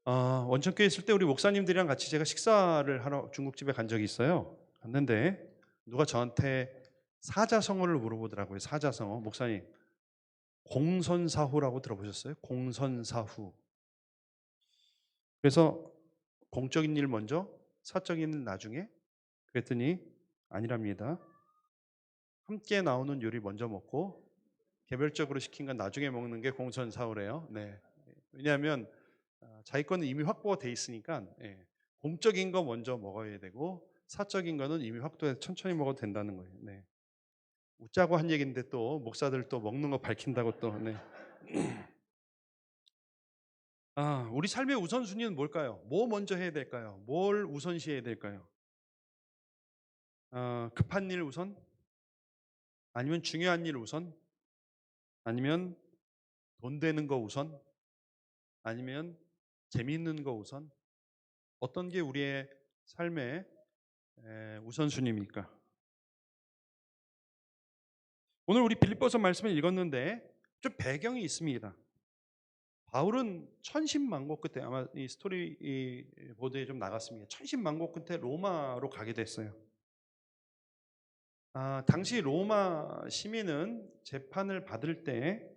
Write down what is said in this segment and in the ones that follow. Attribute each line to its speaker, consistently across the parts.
Speaker 1: 원천교회 있을 때 우리 목사님들이랑 같이 제가 식사를 하러 중국집에 간 적이 있어요. 갔는데 누가 저한테 사자성어를 물어보더라고요. 사자성어. 목사님, 공선사후라고 들어보셨어요? 공선사후. 그래서 공적인 일 먼저, 사적인 일 나중에. 그랬더니 아니랍니다. 함께 나오는 요리 먼저 먹고 개별적으로 시킨 건 나중에 먹는 게 공선사후래요. 네. 왜냐하면 자기 거는 이미 확보가 돼 있으니까, 예, 공적인 거 먼저 먹어야 되고 사적인 거는 이미 확보해서 천천히 먹어도 된다는 거예요. 네. 웃자고 한 얘기인데 또 목사들 또 먹는 거 밝힌다고 또. 네. 우리 삶의 우선순위는 뭘까요? 뭐 먼저 해야 될까요? 뭘 우선시해야 될까요? 급한 일 우선? 아니면 중요한 일 우선? 아니면 돈 되는 거 우선? 아니면 재미있는 거 우선? 어떤 게 우리의 삶의 우선순위입니까? 오늘 우리 빌립보서 말씀을 읽었는데 좀 배경이 있습니다. 바울은 천신만고 끝에, 아마 이 스토리 이 보드에 좀 나갔습니다. 천신만고 끝에 로마로 가게 됐어요. 당시 로마 시민은 재판을 받을 때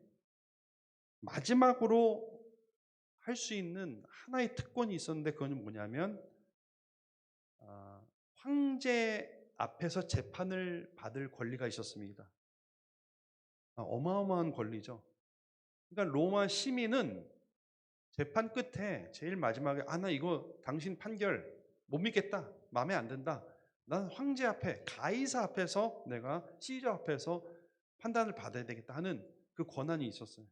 Speaker 1: 마지막으로 할 수 있는 하나의 특권이 있었는데, 그건 뭐냐면 황제 앞에서 재판을 받을 권리가 있었습니다. 어마어마한 권리죠. 그러니까 로마 시민은 재판 끝에 제일 마지막에 나 이거 당신 판결 못 믿겠다. 마음에 안 든다. 난 황제 앞에, 가이사 앞에서, 내가 시저 앞에서 판단을 받아야 되겠다 하는 그 권한이 있었어요.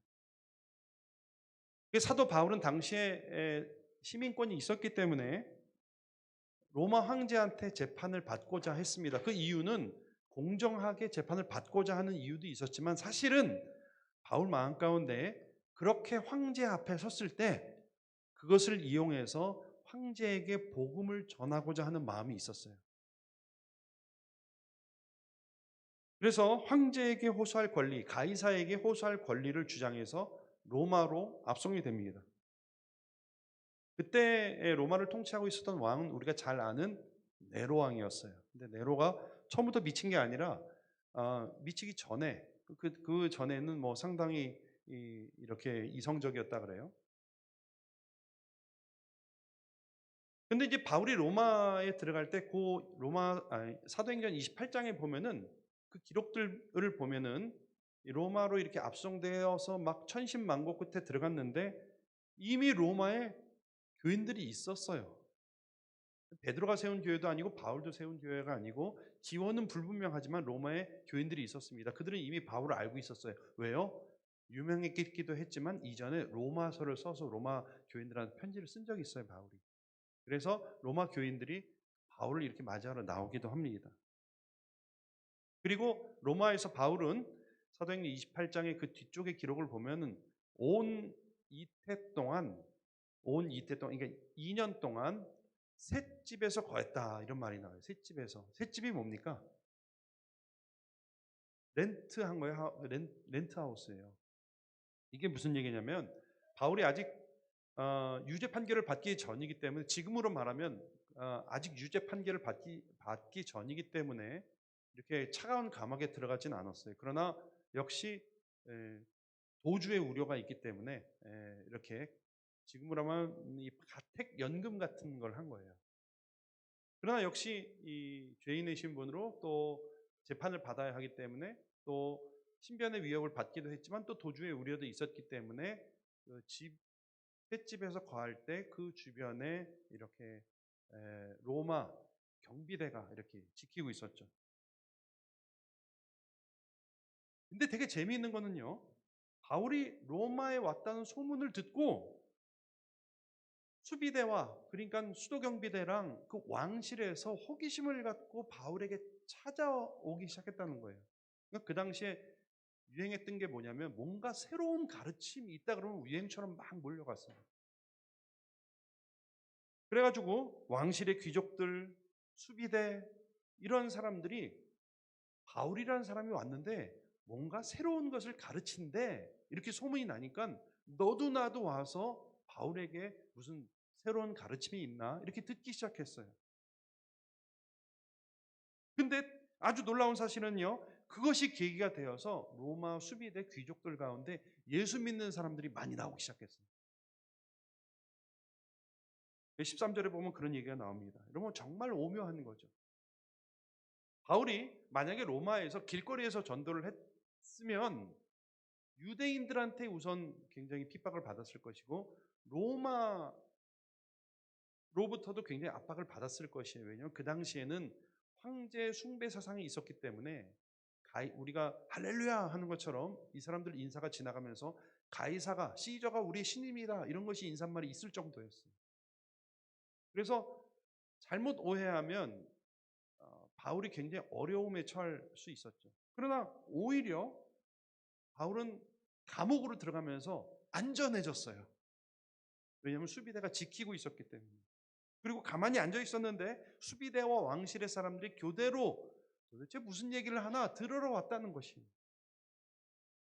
Speaker 1: 사도 바울은 당시에 시민권이 있었기 때문에 로마 황제한테 재판을 받고자 했습니다. 그 이유는 공정하게 재판을 받고자 하는 이유도 있었지만, 사실은 바울 마음 가운데 그렇게 황제 앞에 섰을 때 그것을 이용해서 황제에게 복음을 전하고자 하는 마음이 있었어요. 그래서 황제에게 호소할 권리, 가이사에게 호소할 권리를 주장해서 로마로 압송이 됩니다. 그때 로마를 통치하고 있었던 왕은 우리가 잘 아는 네로 왕이었어요. 근데 네로가 처음부터 미친 게 아니라 미치기 전에, 그 전에는 뭐 상당히 이렇게 이성적이었다 그래요. 근데 이제 바울이 로마에 들어갈 때 그 사도행전 28장에 보면은, 그 기록들을 보면은 로마로 이렇게 압송되어서 막 천신만고 끝에 들어갔는데 이미 로마에 교인들이 있었어요. 베드로가 세운 교회도 아니고 바울도 세운 교회가 아니고 지원은 불분명하지만 로마에 교인들이 있었습니다. 그들은 이미 바울을 알고 있었어요. 왜요? 유명했기도 했지만 이전에 로마서를 써서 로마 교인들한테 편지를 쓴 적이 있어요, 바울이. 그래서 로마 교인들이 바울을 이렇게 맞이하러 나오기도 합니다. 그리고 로마에서 바울은 사도행전 28장의 그 뒤쪽의 기록을 보면은 온 이태 동안 그러니까 2년 동안 셋집에서 거했다, 이런 말이 나와요. 셋집에서. 셋집이 뭡니까? 렌트한 거예요. 렌트하우스예요. 이게 무슨 얘기냐면 바울이 아직 유죄 판결을 받기 전이기 때문에, 지금으로 말하면 아직 유죄 판결을 받기 전이기 때문에 이렇게 차가운 감옥에 들어가진 않았어요. 그러나 역시 에, 도주의 우려가 있기 때문에 이렇게 지금으로 하면 이 가택 연금 같은 걸 한 거예요. 그러나 역시 이 죄인의 신분으로 또 재판을 받아야 하기 때문에, 또 신변의 위협을 받기도 했지만 또 도주의 우려도 있었기 때문에 횟집에서 거할 때 그 주변에 이렇게 로마 경비대가 이렇게 지키고 있었죠. 근데 되게 재미있는 거는요, 바울이 로마에 왔다는 소문을 듣고 수비대와, 그러니까 수도경비대랑 그 왕실에서 호기심을 갖고 바울에게 찾아오기 시작했다는 거예요. 그러니까 그 당시에 유행했던 게 뭐냐면, 뭔가 새로운 가르침이 있다 그러면 유행처럼 막 몰려갔어요. 그래가지고 왕실의 귀족들, 수비대, 이런 사람들이 바울이라는 사람이 왔는데 뭔가 새로운 것을 가르친대, 이렇게 소문이 나니까 너도 나도 와서 바울에게 무슨 새로운 가르침이 있나 이렇게 듣기 시작했어요. 근데 아주 놀라운 사실은요. 그것이 계기가 되어서 로마 수비대 귀족들 가운데 예수 믿는 사람들이 많이 나오기 시작했어요. 13절에 보면 그런 얘기가 나옵니다. 여러분 정말 오묘한 거죠. 바울이 만약에 로마에서 길거리에서 전도를 했으면 유대인들한테 우선 굉장히 핍박을 받았을 것이고 로마로부터도 굉장히 압박을 받았을 것이에요. 왜냐하면 그 당시에는 황제 숭배 사상이 있었기 때문에 우리가 할렐루야 하는 것처럼 이 사람들 인사가 지나가면서 가이사가 시저가 우리의 신임이다 이런 것이 인사말이 있을 정도였어요. 그래서 잘못 오해하면 바울이 굉장히 어려움에 처할 수 있었죠. 그러나 오히려 바울은 감옥으로 들어가면서 안전해졌어요. 왜냐하면 수비대가 지키고 있었기 때문에. 그리고 가만히 앉아 있었는데 수비대와 왕실의 사람들이 교대로 도대체 무슨 얘기를 하나 들으러 왔다는 것입니다.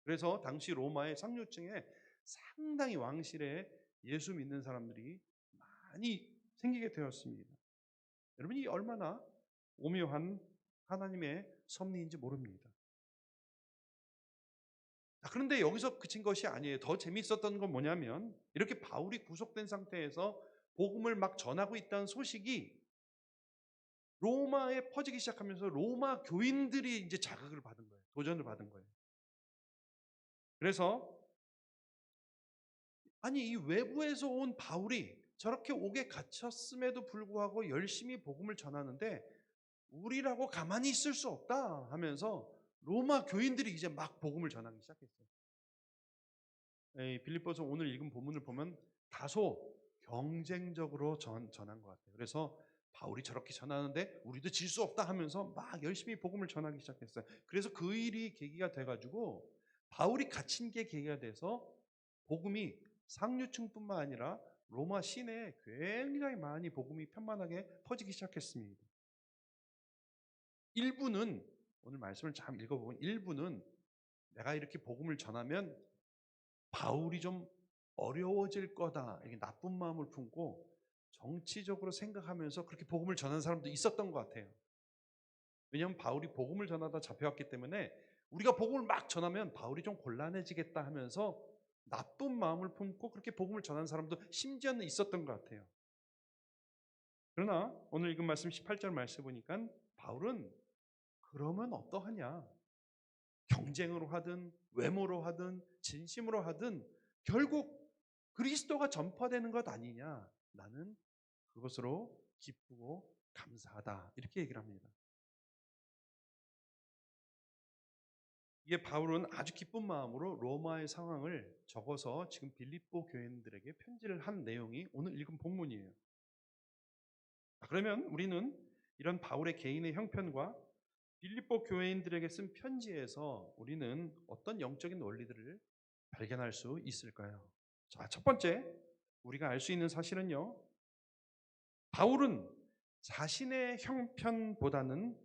Speaker 1: 그래서 당시 로마의 상류층에 상당히 왕실에 예수 믿는 사람들이 많이 생기게 되었습니다. 여러분 이 얼마나 오묘한 하나님의 섭리인지 모릅니다. 그런데 여기서 그친 것이 아니에요. 더 재미있었던 건 뭐냐면 이렇게 바울이 구속된 상태에서 복음을 막 전하고 있다는 소식이 로마에 퍼지기 시작하면서 로마 교인들이 이제 자극을 받은 거예요. 도전을 받은 거예요. 그래서 아니 이 외부에서 온 바울이 저렇게 옥에 갇혔음에도 불구하고 열심히 복음을 전하는데 우리라고 가만히 있을 수 없다 하면서 로마 교인들이 이제 막 복음을 전하기 시작했어요. 빌립보서 오늘 읽은 본문을 보면 다소 경쟁적으로 전한 것 같아요. 그래서 바울이 저렇게 전하는데 우리도 질 수 없다 하면서 막 열심히 복음을 전하기 시작했어요. 그래서 그 일이 계기가 돼가지고 바울이 갇힌 게 계기가 돼서 복음이 상류층뿐만 아니라 로마 시내에 굉장히 많이 복음이 편만하게 퍼지기 시작했습니다. 일부는 오늘 말씀을 잘 읽어보면 일부는 내가 이렇게 복음을 전하면 바울이 좀 어려워질 거다 이렇게 나쁜 마음을 품고 정치적으로 생각하면서 그렇게 복음을 전하는 사람도 있었던 것 같아요. 왜냐하면 바울이 복음을 전하다 잡혀왔기 때문에 우리가 복음을 막 전하면 바울이 좀 곤란해지겠다 하면서 나쁜 마음을 품고 그렇게 복음을 전하는 사람도 심지어는 있었던 것 같아요. 그러나 오늘 읽은 말씀 18절 말씀 보니까 바울은 그러면 어떠하냐? 경쟁으로 하든 외모로 하든 진심으로 하든 결국 그리스도가 전파되는 것 아니냐? 나는 그것으로 기쁘고 감사하다. 이렇게 얘기를 합니다. 이게 바울은 아주 기쁜 마음으로 로마의 상황을 적어서 지금 빌립보 교인들에게 편지를 한 내용이 오늘 읽은 본문이에요. 그러면 우리는 이런 바울의 개인의 형편과 빌립보 교회인들에게 쓴 편지에서 우리는 어떤 영적인 원리들을 발견할 수 있을까요? 자, 첫 번째 우리가 알 수 있는 사실은요. 바울은 자신의 형편보다는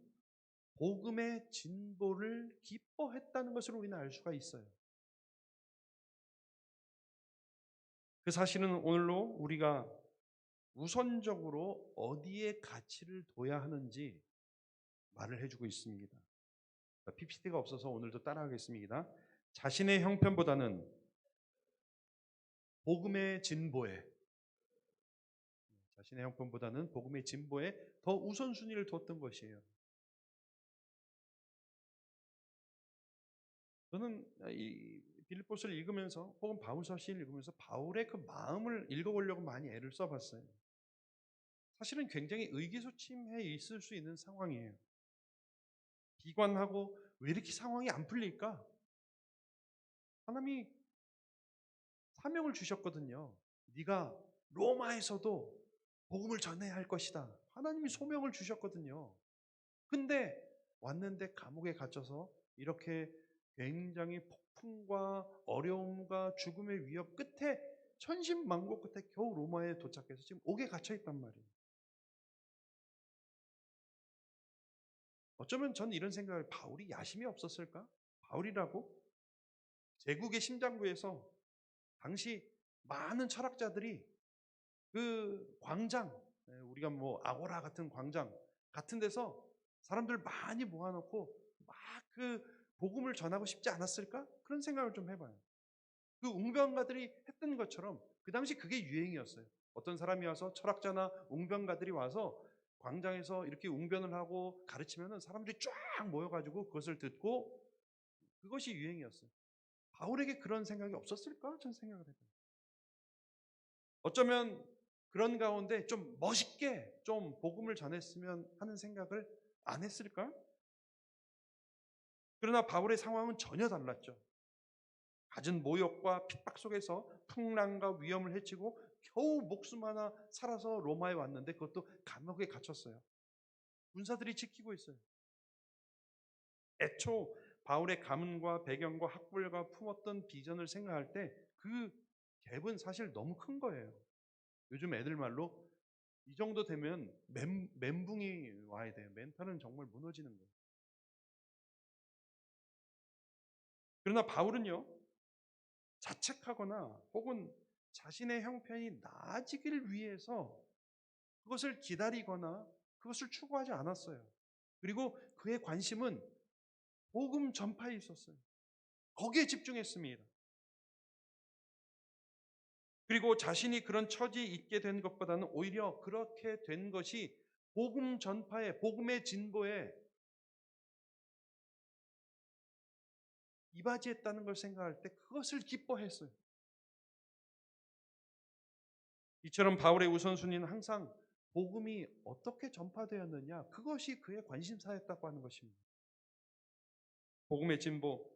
Speaker 1: 복음의 진보를 기뻐했다는 것을 우리는 알 수가 있어요. 그 사실은 오늘로 우리가 우선적으로 어디에 가치를 둬야 하는지 말을 해주고 있습니다. PPT가 없어서 오늘도 따라하겠습니다. 자신의 형편보다는 복음의 진보에, 자신의 형편보다는 복음의 진보에 더 우선순위를 뒀던 것이에요. 저는 이 빌립보서를 읽으면서 혹은 바울서시를 읽으면서 바울의 그 마음을 읽어보려고 많이 애를 써봤어요. 사실은 굉장히 의기소침해 있을 수 있는 상황이에요. 비관하고 왜 이렇게 상황이 안 풀릴까? 하나님이 사명을 주셨거든요. 네가 로마에서도 복음을 전해야 할 것이다. 하나님이 소명을 주셨거든요. 근데 왔는데 감옥에 갇혀서 이렇게 굉장히 폭풍과 어려움과 죽음의 위협 끝에 천신만고 끝에 겨우 로마에 도착해서 지금 옥에 갇혀 있단 말이에요. 어쩌면 저는 이런 생각을 바울이 야심이 없었을까? 바울이라고 제국의 심장부에서 당시 많은 철학자들이 그 광장, 우리가 뭐 아고라 같은 광장 같은 데서 사람들 많이 모아 놓고 막 그 복음을 전하고 싶지 않았을까? 그런 생각을 좀 해 봐요. 그 웅변가들이 했던 것처럼 그 당시 그게 유행이었어요. 어떤 사람이 와서 철학자나 웅변가들이 와서 광장에서 이렇게 웅변을 하고 가르치면은 사람들이 쫙 모여 가지고 그것을 듣고 그것이 유행이었어요. 바울에게 그런 생각이 없었을까? 저는 생각을 해요. 어쩌면 그런 가운데 좀 멋있게 좀 복음을 전했으면 하는 생각을 안 했을까? 그러나 바울의 상황은 전혀 달랐죠. 갖은 모욕과 핍박 속에서 풍랑과 위험을 헤치고 겨우 목숨 하나 살아서 로마에 왔는데 그것도 감옥에 갇혔어요. 군사들이 지키고 있어요. 애초 바울의 가문과 배경과 학벌과 품었던 비전을 생각할 때 그 갭은 사실 너무 큰 거예요. 요즘 애들 말로 이 정도 되면 멘붕이 와야 돼요. 멘탈은 정말 무너지는 거예요. 그러나 바울은요, 자책하거나 혹은 자신의 형편이 나아지기를 위해서 그것을 기다리거나 그것을 추구하지 않았어요. 그리고 그의 관심은 복음 전파에 있었어요. 거기에 집중했습니다. 그리고 자신이 그런 처지에 있게 된 것보다는 오히려 그렇게 된 것이 복음 전파에, 복음의 진보에 이바지했다는 걸 생각할 때 그것을 기뻐했어요. 이처럼 바울의 우선순위는 항상 복음이 어떻게 전파되었느냐, 그것이 그의 관심사였다고 하는 것입니다. 복음의 진보,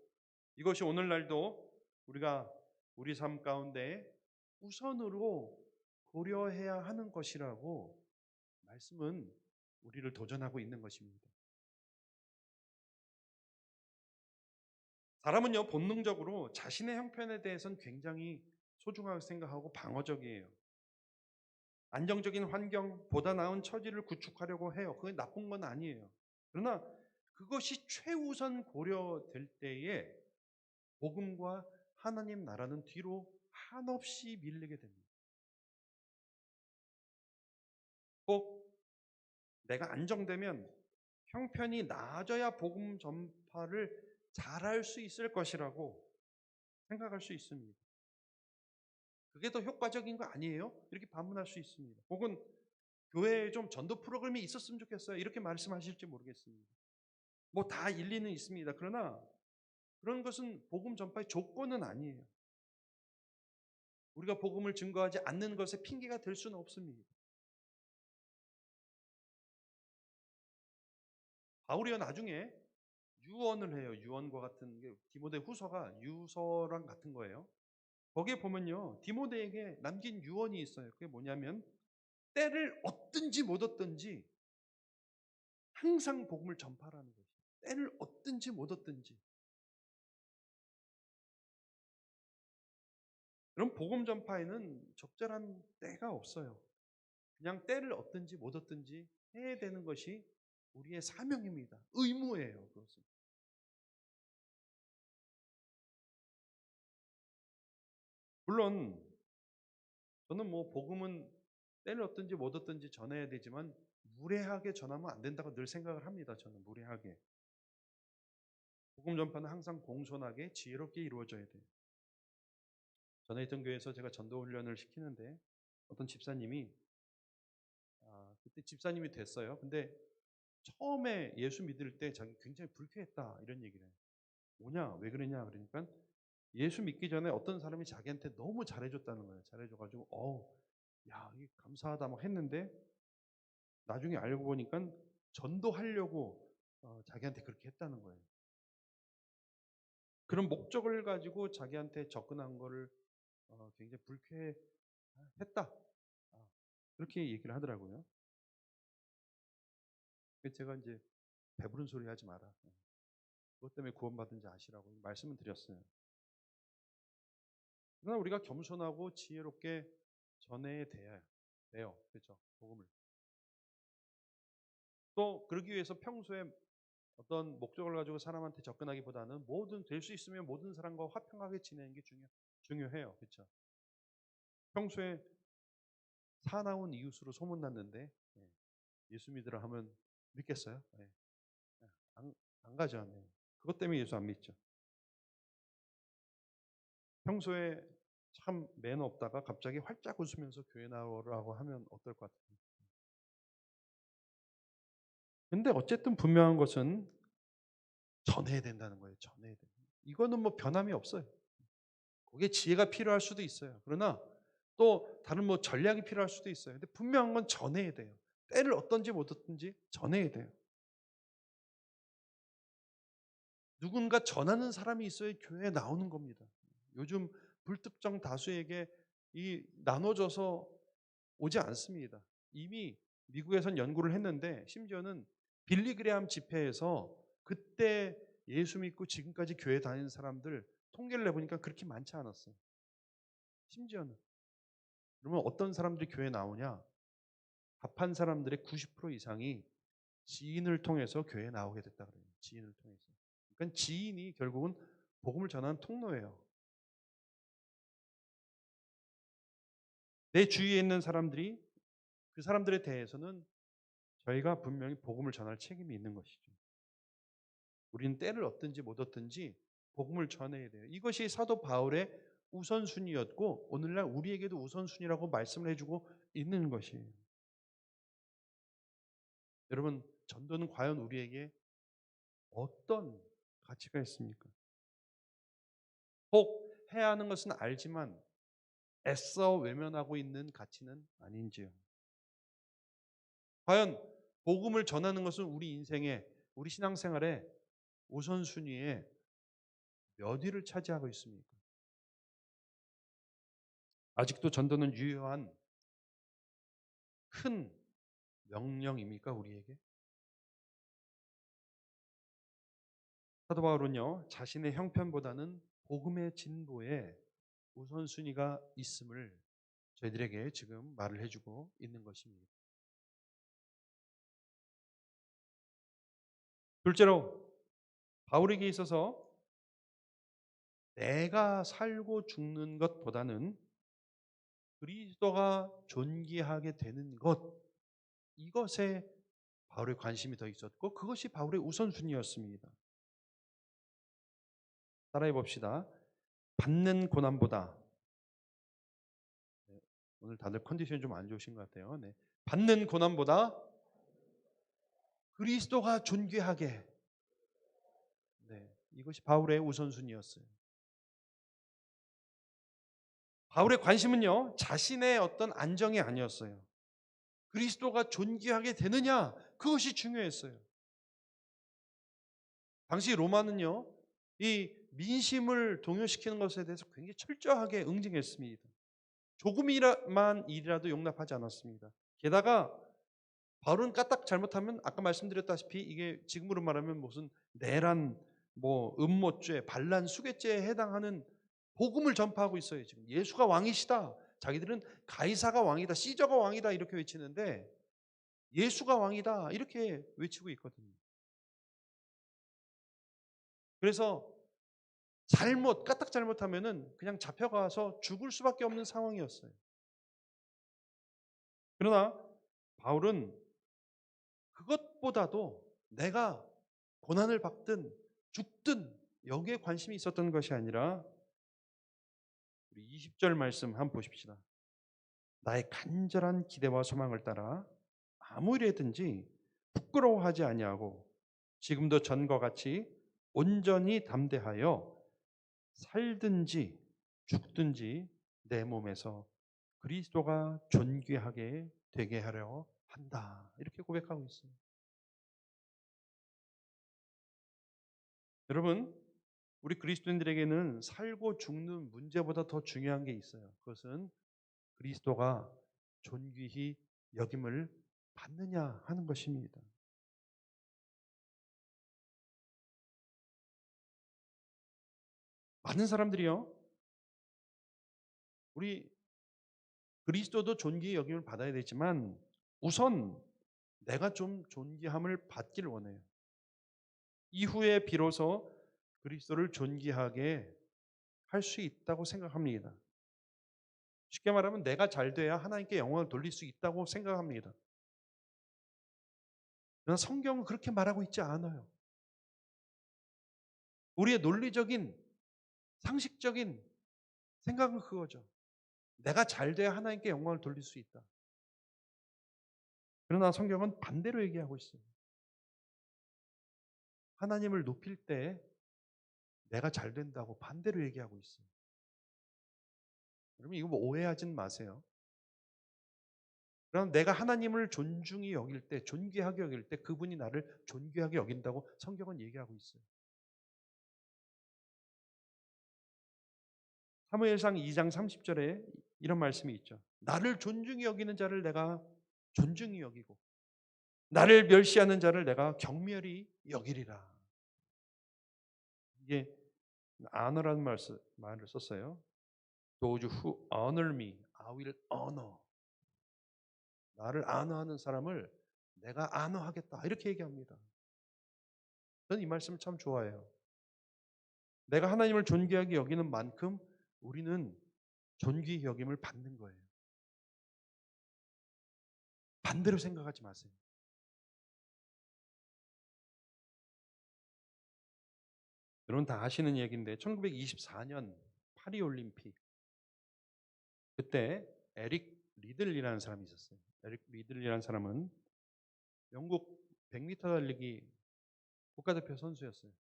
Speaker 1: 이것이 오늘날도 우리가 우리 삶 가운데 우선으로 고려해야 하는 것이라고 말씀은 우리를 도전하고 있는 것입니다. 사람은요, 본능적으로 자신의 형편에 대해서는 굉장히 소중하게 생각하고 방어적이에요. 안정적인 환경, 보다 나은 처지를 구축하려고 해요. 그게 나쁜 건 아니에요. 그러나 그것이 최우선 고려될 때에 복음과 하나님 나라는 뒤로 한없이 밀리게 됩니다. 꼭 내가 안정되면 형편이 나아져야 복음 전파를 잘할 수 있을 것이라고 생각할 수 있습니다. 그게 더 효과적인 거 아니에요? 이렇게 반문할 수 있습니다. 혹은 교회에 좀 전도 프로그램이 있었으면 좋겠어요. 이렇게 말씀하실지 모르겠습니다. 뭐 다 일리는 있습니다. 그러나 그런 것은 복음 전파의 조건은 아니에요. 우리가 복음을 증거하지 않는 것에 핑계가 될 수는 없습니다. 바울이요 나중에 유언을 해요. 유언과 같은 게 디모데 후서가 유서랑 같은 거예요. 거기에 보면요. 디모데에게 남긴 유언이 있어요. 그게 뭐냐면 때를 얻든지 못 얻든지 항상 복음을 전파하라는 것이에요. 때를 얻든지 못 얻든지. 그럼 복음 전파에는 적절한 때가 없어요. 그냥 때를 얻든지 못 얻든지 해야 되는 것이 우리의 사명입니다. 의무예요, 그것은. 물론 저는 뭐 복음은 때를 얻든지 못 얻든지 전해야 되지만 무례하게 전하면 안 된다고 늘 생각을 합니다. 저는 무례하게. 복음 전파는 항상 공손하게 지혜롭게 이루어져야 돼요. 전에 있던 교회에서 제가 전도 훈련을 시키는데 어떤 집사님이 그때 집사님이 됐어요. 근데 처음에 예수 믿을 때 자기 굉장히 불쾌했다 이런 얘기를 해요. 뭐냐? 왜 그러냐? 그러니까 예수 믿기 전에 어떤 사람이 자기한테 너무 잘해줬다는 거예요. 잘해줘가지고 야, 이게 감사하다 막 했는데 나중에 알고 보니까 전도하려고 자기한테 그렇게 했다는 거예요. 그런 목적을 가지고 자기한테 접근한 거를 굉장히 불쾌했다. 그렇게 얘기를 하더라고요. 그래서 제가 이제 배부른 소리 하지 마라. 그것 때문에 구원받은지 아시라고 말씀을 드렸어요. 그러나 우리가 겸손하고 지혜롭게 전해야 돼요. 그렇죠? 복음을. 또 그러기 위해서 평소에 어떤 목적을 가지고 사람한테 접근하기보다는 뭐든 될 수 있으면 모든 사람과 화평하게 지내는 게 중요해요. 그렇죠? 평소에 사나운 이웃으로 소문났는데 예, 예수 믿으라 하면 믿겠어요? 예. 안, 안 가죠. 네. 그것 때문에 예수 안 믿죠. 평소에 참 매너 없다가 갑자기 활짝 웃으면서 교회 나오라고 하면 어떨 것 같아요? 근데 어쨌든 분명한 것은 전해야 된다는 거예요. 전해야 돼. 이거는 뭐 변함이 없어요. 거기에 지혜가 필요할 수도 있어요. 그러나 또 다른 뭐 전략이 필요할 수도 있어요. 근데 분명한 건 전해야 돼요. 때를 어떤지 못 얻든지 전해야 돼요. 누군가 전하는 사람이 있어야 교회에 나오는 겁니다. 요즘 불특정 다수에게 이 나눠져서 오지 않습니다. 이미 미국에선 연구를 했는데 심지어는 빌리그레암 집회에서 그때 예수 믿고 지금까지 교회 다니는 사람들 통계를 내보니까 그렇게 많지 않았어요. 심지어는. 그러면 어떤 사람들이 교회에 나오냐? 합한 사람들의 90% 이상이 지인을 통해서 교회에 나오게 됐다 그래요. 지인을 통해서. 그러니까 지인이 결국은 복음을 전하는 통로예요. 내 주위에 있는 사람들이 그 사람들에 대해서는 저희가 분명히 복음을 전할 책임이 있는 것이죠. 우리는 때를 얻든지 못 얻든지 복음을 전해야 돼요. 이것이 사도 바울의 우선순위였고 오늘날 우리에게도 우선순위라고 말씀을 해주고 있는 것이에요. 여러분 전도는 과연 우리에게 어떤 가치가 있습니까? 꼭 해야 하는 것은 알지만 애써 외면하고 있는 가치는 아닌지요. 과연 복음을 전하는 것은 우리 인생에 우리 신앙생활에 우선순위에 몇 위를 차지하고 있습니까? 아직도 전도는 유효한 큰 명령입니까 우리에게? 사도 바울은요 자신의 형편보다는 복음의 진보에 우선순위가 있음을 저희들에게 지금 말을 해주고 있는 것입니다. 둘째로 바울에게 있어서 내가 살고 죽는 것보다는 그리스도가 존귀하게 되는 것 이것에 바울의 관심이 더 있었고 그것이 바울의 우선순위였습니다. 따라해 봅시다. 받는 고난보다 네, 오늘 다들 컨디션이 좀 안 좋으신 것 같아요. 네. 받는 고난보다 그리스도가 존귀하게 네, 이것이 바울의 우선순위였어요. 바울의 관심은요 자신의 어떤 안정이 아니었어요. 그리스도가 존귀하게 되느냐 그것이 중요했어요. 당시 로마는요 이 민심을 동요시키는 것에 대해서 굉장히 철저하게 응징했습니다. 조금이라만 일이라도 용납하지 않았습니다. 게다가 바울은 까딱 잘못하면 아까 말씀드렸다시피 이게 지금으로 말하면 무슨 내란, 뭐 음모죄, 반란, 수괴죄에 해당하는 복음을 전파하고 있어요. 지금 예수가 왕이시다. 자기들은 가이사가 왕이다, 시저가 왕이다 이렇게 외치는데 예수가 왕이다 이렇게 외치고 있거든요. 그래서 까딱 잘못하면은 그냥 잡혀가서 죽을 수밖에 없는 상황이었어요. 그러나 바울은 그것보다도 내가 고난을 받든 죽든 여기에 관심이 있었던 것이 아니라 우리 20절 말씀 한번 보십시다. 나의 간절한 기대와 소망을 따라 아무 일에든지 부끄러워하지 아니하고 지금도 전과 같이 온전히 담대하여 살든지 죽든지 내 몸에서 그리스도가 존귀하게 되게 하려 한다. 이렇게 고백하고 있어요. 여러분, 우리 그리스도인들에게는 살고 죽는 문제보다 더 중요한 게 있어요. 그것은 그리스도가 존귀히 여김을 받느냐 하는 것입니다. 많은 사람들이요. 우리 그리스도도 존귀히 여김을 받아야 되지만 우선 내가 좀 존귀함을 받길 원해요. 이후에 비로소 그리스도를 존귀하게 할 수 있다고 생각합니다. 쉽게 말하면 내가 잘 돼야 하나님께 영광을 돌릴 수 있다고 생각합니다. 그러나 성경은 그렇게 말하고 있지 않아요. 우리의 논리적인 상식적인 생각은 그거죠. 내가 잘 돼야 하나님께 영광을 돌릴 수 있다. 그러나 성경은 반대로 얘기하고 있어요. 하나님을 높일 때 내가 잘 된다고 반대로 얘기하고 있어요. 여러분 이거 뭐 오해하진 마세요. 그럼 내가 하나님을 존중히 여길 때, 존귀하게 여길 때 그분이 나를 존귀하게 여긴다고 성경은 얘기하고 있어요. 사무엘상 2장 30절에 이런 말씀이 있죠. 나를 존중히 여기는 자를 내가 존중히 여기고 나를 멸시하는 자를 내가 경멸히 여기리라. 이게 honor라는 말을 썼어요. Those who honor me, I will honor. 나를 honor하는 사람을 내가 honor하겠다. 이렇게 얘기합니다. 저는 이 말씀을 참 좋아해요. 내가 하나님을 존귀하게 여기는 만큼 우리는 존귀 여김을 받는 거예요. 반대로 생각하지 마세요. 여러분 다 아시는 얘기인데 1924년 파리 올림픽 그때 에릭 리들리라는 사람이 있었어요. 에릭 리들리라는 사람은 영국 100m 달리기 국가대표 선수였어요.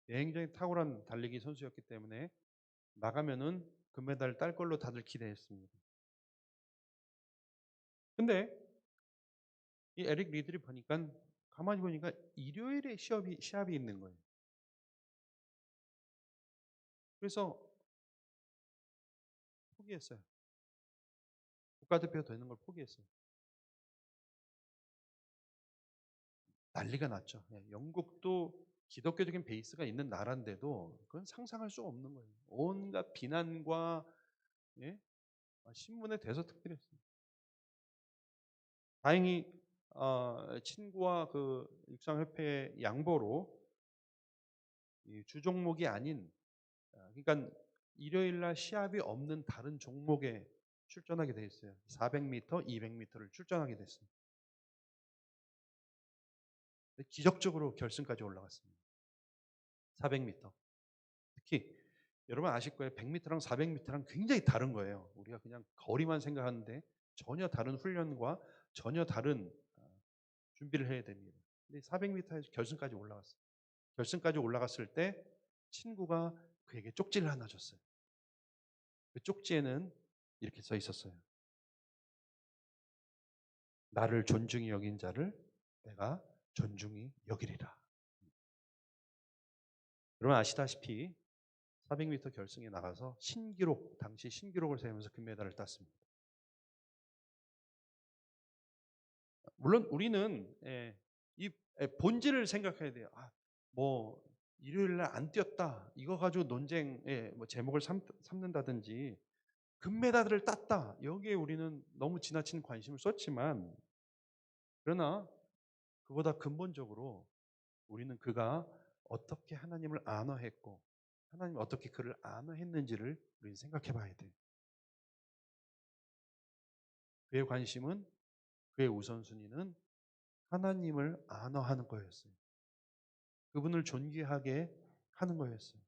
Speaker 1: 굉장히 탁월한 달리기 선수였기 때문에 나가면은 금메달을 딸 걸로 다들 기대했습니다. 근데 이 에릭 리들이 보니까 가만히 보니까 일요일에 시합이 있는 거예요. 그래서 포기했어요. 국가대표 되는 걸 포기했어요. 난리가 났죠. 예, 영국도 기독교적인 베이스가 있는 나라인데도 그건 상상할 수 없는 거예요. 온갖 비난과 예? 신문에 대서특필했어요. 다행히 친구와 그 육상협회 양보로 이 주종목이 아닌 그러니까 일요일 날 시합이 없는 다른 종목에 출전하게 돼 있어요. 400m, 200m를 출전하게 됐어요. 기적적으로 결승까지 올라갔습니다. 400m. 특히 여러분 아실 거예요. 100m랑 400m랑 굉장히 다른 거예요. 우리가 그냥 거리만 생각하는데 전혀 다른 훈련과 전혀 다른 준비를 해야 됩니다. 근데 400m에서 결승까지 올라갔어요. 결승까지 올라갔을 때 친구가 그에게 쪽지를 하나 줬어요. 그 쪽지에는 이렇게 써 있었어요. 나를 존중히 여긴 자를 내가 존중히 여기리라. 여러분 아시다시피 400m 결승에 나가서 신기록, 당시 신기록을 세우면서 금메달을 땄습니다. 물론 우리는 이 본질을 생각해야 돼요. 뭐 일요일 날 안 뛰었다. 이거 가지고 논쟁의 뭐 제목을 삼는다든지 금메달을 땄다. 여기에 우리는 너무 지나친 관심을 쏟지만 그러나 그보다 근본적으로 우리는 그가 어떻게 하나님을 안화했고 하나님이 어떻게 그를 안화했는지를 우리는 생각해 봐야 돼요. 그의 관심은 그의 우선순위는 하나님을 안화하는 거였어요. 그분을 존귀하게 하는 거였어요.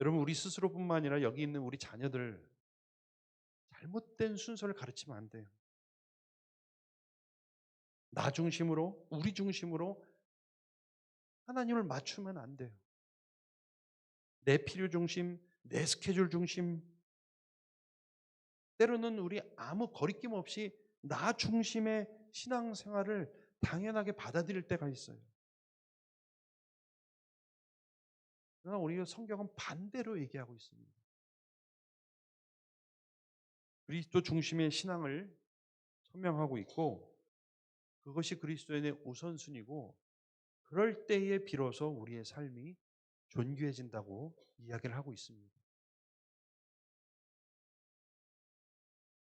Speaker 1: 여러분 우리 스스로뿐만 아니라 여기 있는 우리 자녀들 잘못된 순서를 가르치면 안 돼요. 나 중심으로 우리 중심으로 하나님을 맞추면 안 돼요. 내 필요 중심, 내 스케줄 중심 때로는 우리 아무 거리낌 없이 나 중심의 신앙생활을 당연하게 받아들일 때가 있어요. 그러나 우리 성경은 반대로 얘기하고 있습니다. 그리스도 중심의 신앙을 설명하고 있고 그것이 그리스도인의 우선순위고 그럴 때에 비로소 우리의 삶이 존귀해진다고 이야기를 하고 있습니다.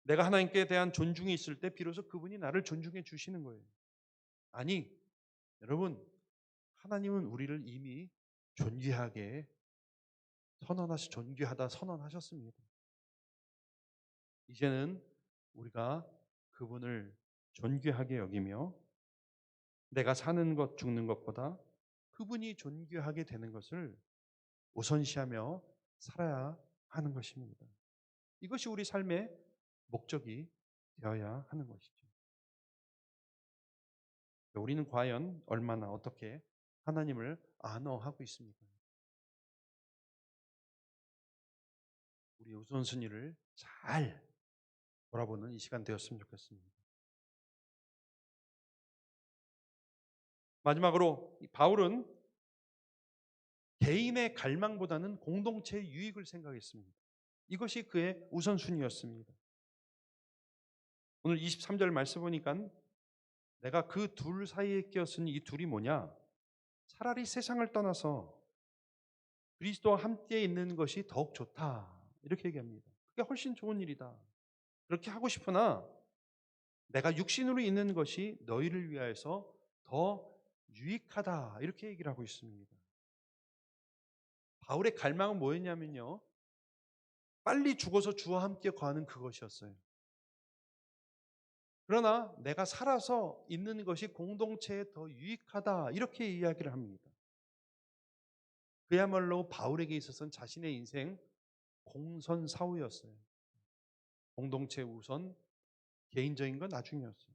Speaker 1: 내가 하나님께 대한 존중이 있을 때 비로소 그분이 나를 존중해 주시는 거예요. 아니, 여러분, 하나님은 우리를 이미 존귀하게 존귀하다 선언하셨습니다. 이제는 우리가 그분을 존귀하게 여기며 내가 사는 것, 죽는 것보다 그분이 존귀하게 되는 것을 우선시하며 살아야 하는 것입니다. 이것이 우리 삶의 목적이 되어야 하는 것이죠. 우리는 과연 얼마나 어떻게 하나님을 안어하고 있습니까? 우리 우선순위를 잘 돌아보는 이 시간 되었으면 좋겠습니다. 마지막으로 바울은 개인의 갈망보다는 공동체의 유익을 생각했습니다. 이것이 그의 우선순위였습니다. 오늘 23절 말씀 보니까 내가 그 둘 사이에 끼었으니 이 둘이 뭐냐? 차라리 세상을 떠나서 그리스도와 함께 있는 것이 더욱 좋다. 이렇게 얘기합니다. 그게 훨씬 좋은 일이다. 그렇게 하고 싶으나 내가 육신으로 있는 것이 너희를 위하여서 더 유익하다. 이렇게 얘기를 하고 있습니다. 바울의 갈망은 뭐였냐면요. 빨리 죽어서 주와 함께 거하는 그것이었어요. 그러나 내가 살아서 있는 것이 공동체에 더 유익하다. 이렇게 이야기를 합니다. 그야말로 바울에게 있어서는 자신의 인생 공선사후였어요. 공동체 우선, 개인적인 건 나중이었어요.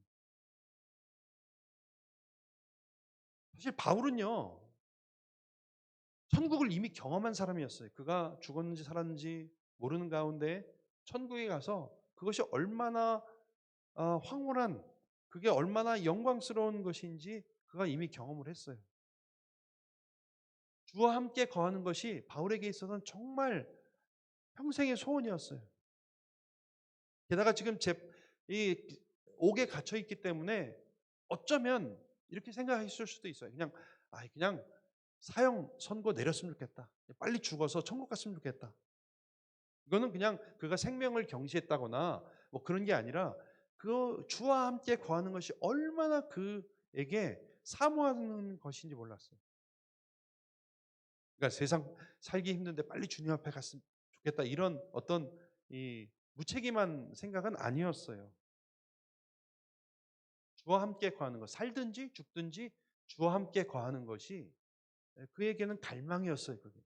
Speaker 1: 사실 바울은요, 천국을 이미 경험한 사람이었어요. 그가 죽었는지 살았는지 모르는 가운데 천국에 가서 그것이 얼마나 황홀한, 그게 얼마나 영광스러운 것인지 그가 이미 경험을 했어요. 주와 함께 거하는 것이 바울에게 있어서는 정말 평생의 소원이었어요. 게다가 지금 이 옥에 갇혀 있기 때문에 어쩌면 이렇게 생각했을 수도 있어요. 그냥 사형 선고 내렸으면 좋겠다. 빨리 죽어서 천국 갔으면 좋겠다. 이거는 그냥 그가 생명을 경시했다거나 뭐 그런 게 아니라 그 주와 함께 거하는 것이 얼마나 그에게 사모하는 것인지 몰랐어요. 그러니까 세상 살기 힘든데 빨리 주님 앞에 갔으면 좋겠다. 이런 어떤 이 무책임한 생각은 아니었어요. 주와 함께 거하는 것, 살든지 죽든지 주와 함께 거하는 것이 그에게는 갈망이었어요. 그게.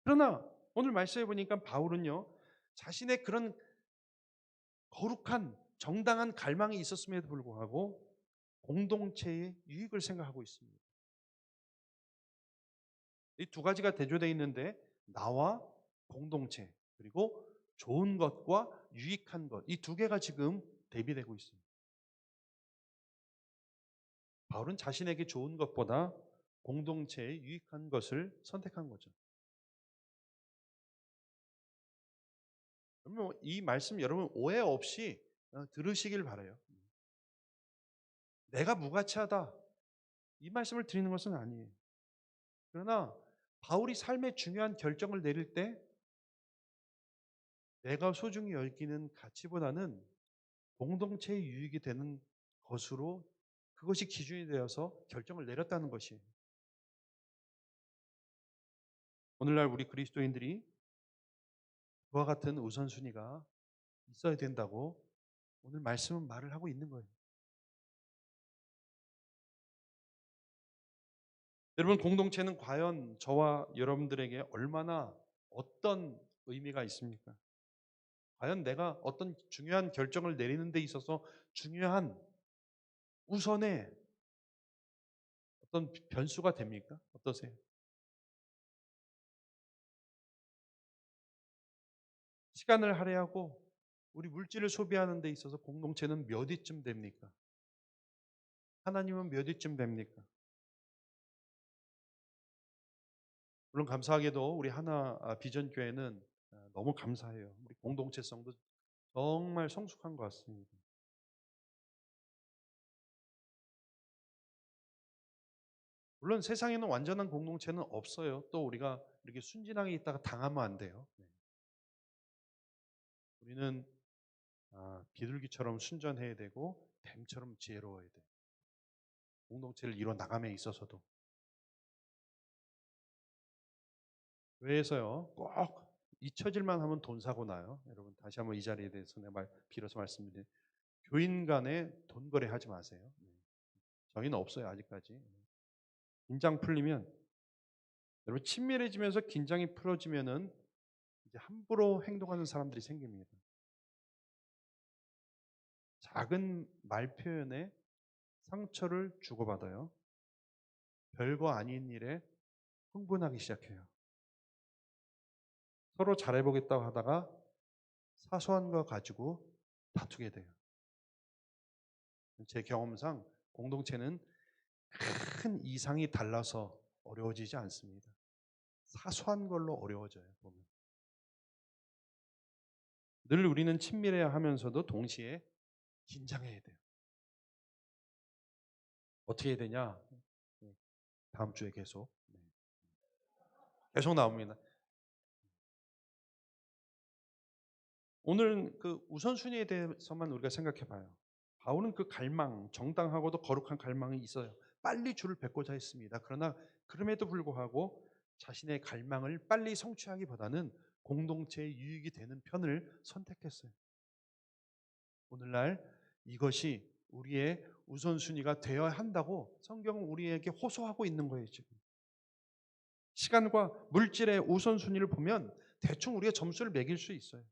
Speaker 1: 그러나 오늘 말씀해 보니까 바울은요, 자신의 그런 거룩한 정당한 갈망이 있었음에도 불구하고 공동체의 유익을 생각하고 있습니다. 이 두 가지가 대조되어 있는데 나와 공동체 그리고 좋은 것과 유익한 것, 이 두 개가 지금 대비되고 있습니다. 바울은 자신에게 좋은 것보다 공동체에 유익한 것을 선택한 거죠. 그러면 이 말씀 여러분 오해 없이 들으시길 바라요. 내가 무가치하다 이 말씀을 드리는 것은 아니에요. 그러나 바울이 삶의 중요한 결정을 내릴 때 내가 소중히 여기는 가치보다는 공동체의 유익이 되는 것으로 그것이 기준이 되어서 결정을 내렸다는 것이에요. 오늘날 우리 그리스도인들이 그와 같은 우선순위가 있어야 된다고 오늘 말씀은 말을 하고 있는 거예요. 여러분, 공동체는 과연 저와 여러분들에게 얼마나 어떤 의미가 있습니까? 과연 내가 어떤 중요한 결정을 내리는 데 있어서 중요한 우선의 어떤 변수가 됩니까? 어떠세요? 시간을 할애하고 우리 물질을 소비하는 데 있어서 공동체는 몇 위쯤 됩니까? 하나님은 몇 위쯤 됩니까? 물론 감사하게도 우리 하나 비전 교회는 너무 감사해요. 우리 공동체성도 정말 성숙한 것 같습니다. 물론 세상에는 완전한 공동체는 없어요. 또 우리가 이렇게 순진하게 있다가 당하면 안 돼요. 네. 우리는 비둘기처럼 순전해야 되고 뱀처럼 지혜로워야 돼요. 공동체를 이뤄 나감에 있어서도. 교회에서요 꼭 잊혀질만 하면 돈 사고 나요. 여러분 다시 한번 이 자리에 대해서 내가 빌어서 말씀드려요. 교인 간에 돈 거래하지 마세요. 네. 저희는 없어요 아직까지. 긴장 풀리면 여러분 친밀해지면서 긴장이 풀어지면은 이제 함부로 행동하는 사람들이 생깁니다. 작은 말 표현에 상처를 주고받아요. 별거 아닌 일에 흥분하기 시작해요. 서로 잘해보겠다고 하다가 사소한 거 가지고 다투게 돼요. 제 경험상 공동체는 큰 이상이 달라서 어려워지지 않습니다. 사소한 걸로 어려워져요, 보면. 늘 우리는 친밀해야 하면서도 동시에 긴장해야 돼요. 어떻게 해야 되냐? 네, 다음 주에 계속. 네. 계속 나옵니다. 오늘 그 우선순위에 대해서만 우리가 생각해 봐요. 바울은 그 갈망, 정당하고도 거룩한 갈망이 있어요. 빨리 주를 뵙고자 했습니다. 그러나 그럼에도 불구하고 자신의 갈망을 빨리 성취하기보다는 공동체의 유익이 되는 편을 선택했어요. 오늘날 이것이 우리의 우선순위가 되어야 한다고 성경은 우리에게 호소하고 있는 거예요, 지금. 시간과 물질의 우선순위를 보면 대충 우리가 점수를 매길 수 있어요.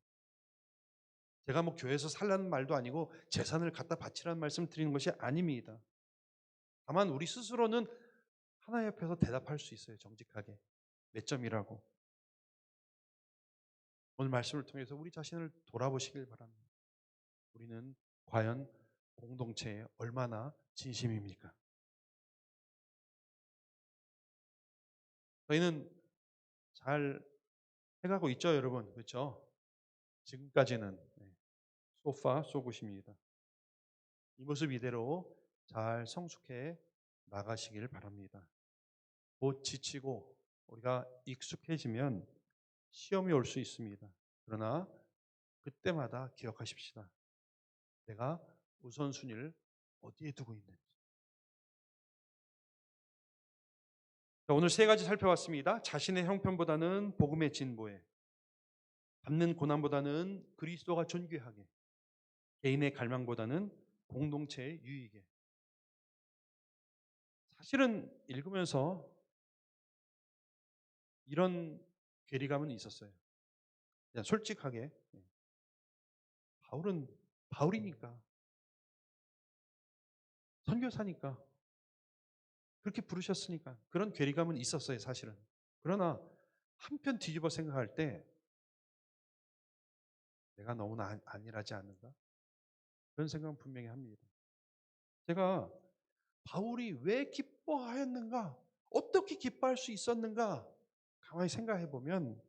Speaker 1: 제가 뭐 교회에서 살라는 말도 아니고 재산을 갖다 바치라는 말씀 드리는 것이 아닙니다. 다만 우리 스스로는 하나님 앞에서 대답할 수 있어요. 정직하게. 몇 점이라고. 오늘 말씀을 통해서 우리 자신을 돌아보시길 바랍니다. 우리는 과연 공동체에 얼마나 진심입니까? 저희는 잘 해가고 있죠, 여러분. 그렇죠? 지금까지는 소파 소굿입니다. 이 모습 이대로 잘 성숙해 나가시길 바랍니다. 곧 지치고 우리가 익숙해지면 시험이 올 수 있습니다. 그러나 그때마다 기억하십시다. 내가 우선순위를 어디에 두고 있는지. 자, 오늘 세 가지 살펴봤습니다. 자신의 형편보다는 복음의 진보에, 받는 고난보다는 그리스도가 존귀하게, 개인의 갈망보다는 공동체의 유익에. 사실은 읽으면서 이런 괴리감은 있었어요. 그냥 솔직하게 바울은 바울이니까 선교사니까 그렇게 부르셨으니까 그런 괴리감은 있었어요, 사실은. 그러나 한편 뒤집어 생각할 때 내가 너무나 안일하지 않는가? 그런 생각은 분명히 합니다. 제가 바울이 왜 기뻐하였는가? 어떻게 기뻐할 수 있었는가? 가만히 생각해 보면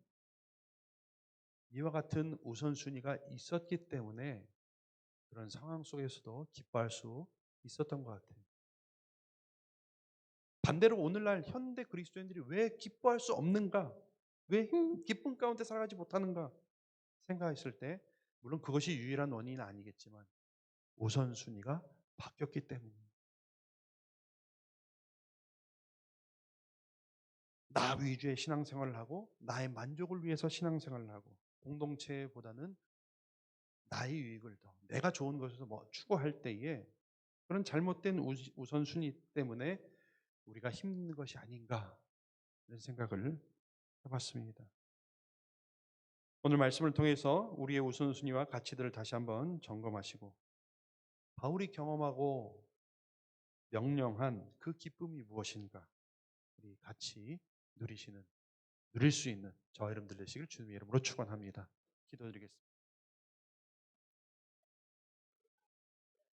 Speaker 1: 이와 같은 우선순위가 있었기 때문에 그런 상황 속에서도 기뻐할 수 있었던 것 같아요. 반대로 오늘날 현대 그리스도인들이 왜 기뻐할 수 없는가? 왜 기쁨 가운데 살아가지 못하는가? 생각했을 때 물론 그것이 유일한 원인은 아니겠지만 우선순위가 바뀌었기 때문입니다. 나 위주의 신앙생활을 하고 나의 만족을 위해서 신앙생활을 하고 공동체보다는 나의 유익을 더 내가 좋은 것에서 뭐 추구할 때에 그런 잘못된 우선순위 때문에 우리가 힘든 것이 아닌가 이런 생각을 해봤습니다. 오늘 말씀을 통해서 우리의 우선순위와 가치들을 다시 한번 점검하시고 바울이 경험하고 명령한 그 기쁨이 무엇인가 우리 같이 누릴 수 있는 저와 여러분들 되시길 주님의 이름으로 축원합니다. 기도드리겠습니다.